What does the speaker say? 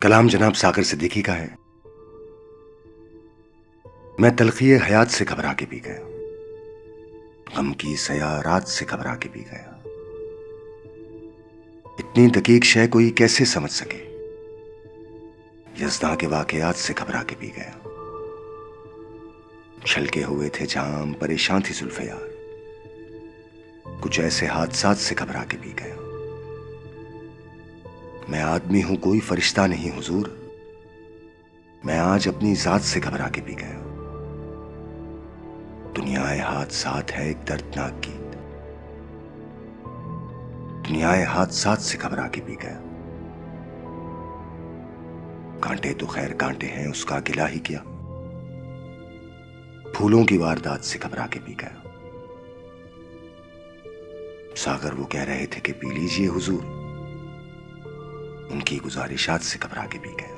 कलाम जनाब सागर सिद्दीकी का है। मैं तलखी हयात से घबरा के पी गया, गम की सया रात से घबरा के पी गया। इतनी दकीक शय कोई कैसे समझ सके, यज़्दा के वाकयात से घबरा के पी गया। छलके हुए थे जाम, परेशान थी जुल्फ़े यार, कुछ ऐसे हादसात से घबरा के पी गया। मैं आदमी हूं, कोई फरिश्ता नहीं हुजूर, मैं आज अपनी जात से घबरा के पी गया। दुनियाए हादसात है एक दर्दनाक गीत, दुनियाए हादसात से घबरा के पी गया। कांटे तो खैर कांटे हैं, उसका गिला ही किया, फूलों की वारदात से घबरा के पी गया। सागर वो कह रहे थे कि पी लीजिए हुजूर, उनकी गुजारिशात से घबरा के पी गया।